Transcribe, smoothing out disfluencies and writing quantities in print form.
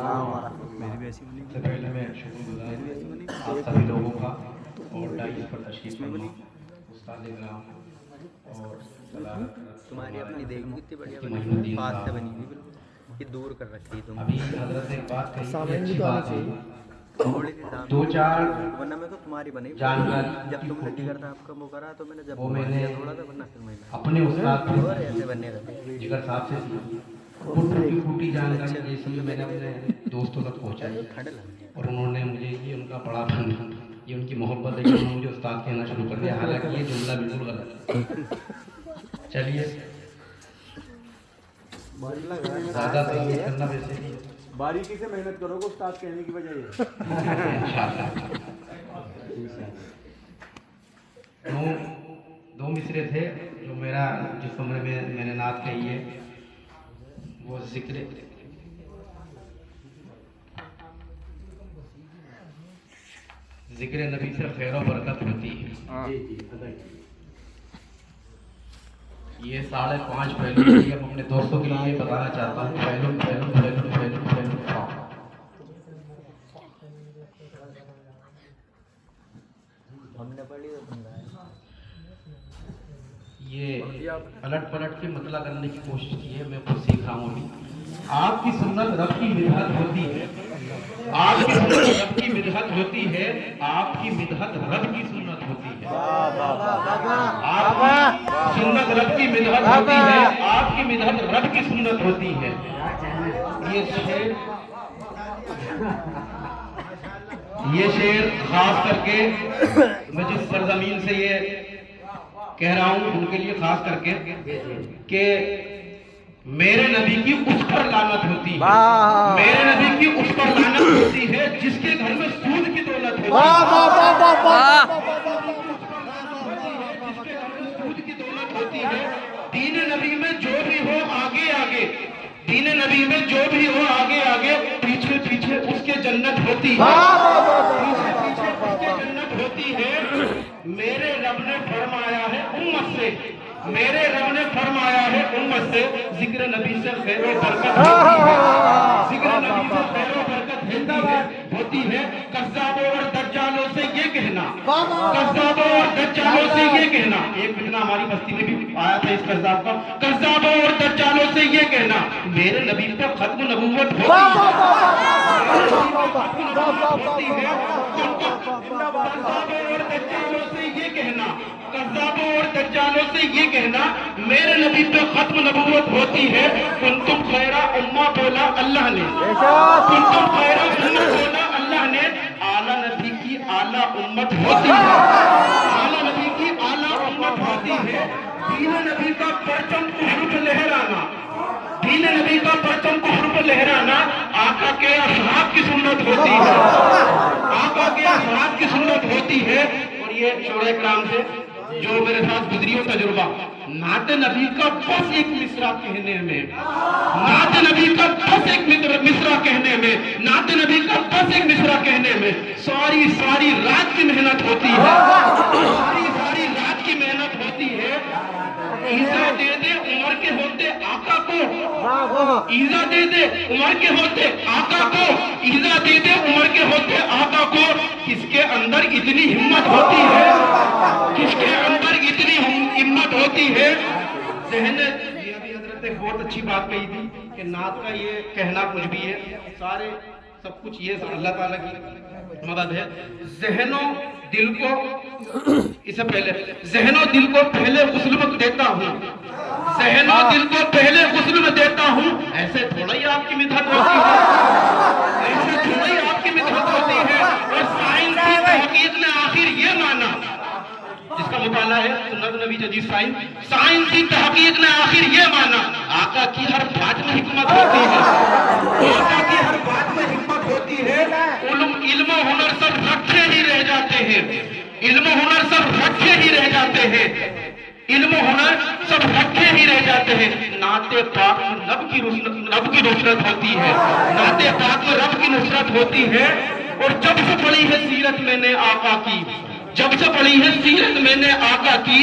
میری بھی ایسی بنی. سب سے پہلے میں شکر گزار آپ سبھی لوگوں کا اور ڈائس پر تشریف فرما استاد اکرام اور تمہاری اپنی دیکھ کتنی بڑھیا بنی محمد الدین پاس سے صاحب. بنی ہوئی بالکل یہ دور کر رکھی تم ابھی حضرت ایک بات کہی تھی اچھی بات ہے. تھوڑی سی سامنے دو چار ورنہ میں تو تمہاری بنی جانور جب کی تم نے فوٹو جگر تھا آپ کا وہ کرا تو میں نے جب وہ میں نے تھوڑا سا ورنہ پھر میں اپنے استاد اور ایسے بننے رہتے جگر صاحب سے سیکھی. وہ ٹوٹی پھوٹی جانکاری جیسی میں نے اپنے دوستوں تک پہنچائی ٹھنڈ لگتی ہے. اور انہوں نے مجھے یہ ان کا بڑا فن یہ ان کی محبت ہے کہ انہوں نے مجھے استاد کہنا شروع کر دیا حالانکہ یہ جملہ بالکل غلط ہے. چلیے زیادہ تحقیق کرنا ویسے بھی باریکی سے محنت کرو گے استاد کہنے کی وجہ یہ دو مصرے تھے جو میرا جس عمر میں نے نعت کہی ہے وہ ذکر نبی سے خیر و برکت ہوتی ہے. یہ 5.5 پہلو کے اب اپنے دوستوں کے لیے بتانا چاہتا ہوں. پہلو ہم نے پڑھی تو تم گائے یہ پلٹ کے مطلع کرنے کی کوشش کی ہے. میں خود سیکھ رہا ہوں ابھی. آپ کی سنت رب کی مدحت ہوتی ہے. آپ کی سنت رب کی مدحت ہوتی ہے. آپ کی مدحت رب کی سنت ہوتی ہے. آپ کی سنت رب کی مدحت ہوتی ہے. آپ کی مدحت رب کی سنت ہوتی ہے. یہ شعر خاص کر کے میں جس سرزمین سے یہ کہہ رہا ہوں ان کے لیے خاص کر کے کہ میرے نبی کی اس پر لعنت ہوتی ہے. میرے نبی کی اس پر لعنت ہوتی ہے جس کے گھر میں سود کی دولت ہوتی ہے. دین نبی میں جو بھی ہو آگے آگے دین نبی میں جو بھی ہو آگے آگے پیچھے پیچھے اس کے جنت ہوتی ہے. پیچھے پیچھے اس کے جنت ہوتی ہے. میرے رب نے فرمایا ہے امت سے میرے رب نے فرمایا ہے امت سے ذکر نبی سے خیر و برکت ذکر نبی سے خیر و برکت ہوتی ہے. کذابوں اور دجالوں سے یہ کہنا کذابوں اور دجالوں سے یہ کہنا ایک فتنہ ہماری بستی میں بھی آیا تھا اس کذاب کا. کذابوں اور دجالوں سے یہ کہنا میرے نبی پہ ختم نبوت ہوتی ہے. کذابوں اور دجالوں سے یہ کہنا میرے نبی پہ ختم نبوت ہوتی ہے. کنتم خیر امہ بولا اللہ نے کنتم خیر امہ بولا اللہ نے. اعلیٰ نبی کی اعلیٰ امت ہوتی ہے. اعلیٰ نبی کی اعلیٰ امت ہوتی ہے. دین نبی کا پرچم کفر پہ لہرانا دین نبی کا پرچم کفر پہ لہرانا آقا کے اصحاب کی سنت ہوتی ہے. آقا کے اصحاب کی سنت ہوتی ہے. اور یہ شعراء کرام سے جو میرے ساتھ گزری ہو تجربہ نعت نبی کا بس ایک مصرع کہنے میں نعت نبی کا بس ایک مصرع کہنے میں نعت نبی کا بس ایک مصرع کہنے میں ساری رات کی محنت ہوتی ہے. ساری رات کی محنت ہوتی ہے. ایزا دے دے عمر کے ہوتے آقا کو ایزا دے دے عمر کے ہوتے آقا کو ایزا دے دے عمر کے ہوتے آقا کو. کس کے اندر اتنی ہمت ہوتی ہے کس کے اندر اتنی ہمت ہوتی ہے. ذہن یہ ابھی حضرت نے بہت اچھی بات کہی تھی کہ نعت کا یہ کہنا کچھ بھی ہے سارے سب کچھ یہ اللہ تعالیٰ کی مدد ہے. ذہن و دل کو اسے پہلے ذہن و دل کو پہلے غسل میں دیتا ہوں ذہن و دل کو پہلے غسل میں دیتا ہوں. ایسے تھوڑا ہی آپ کی مدحت ہوتی ہے ایسے تھوڑا ہی آپ کی مدحت ہوتی ہے. اور سائنسی تحقیق نے آخر یہ مانا جس کا مطالعہ ہے سنت نبی جدید سائنسی تحقیق نے آخر یہ مانا آقا کی ہر بات میں حکمت ہوتی ہے. آقا کی ہر بات میں حکمت ہوتی ہے. علم و ہنر سب رکھے ہی رہ جاتے ہیں علم و ہنر سب رکھے ہی رہ جاتے ہیں علم و ہنر سب رکھے ہی رہ جاتے ہیں. نعت پاک میں رب کی نصرت ہوتی ہے. نعت پاک میں رب کی نصرت ہوتی ہے. اور جب سے پڑھی ہے سیرت میں نے آقا کی جب سے پڑھی ہے سیرت میں نے آقا کی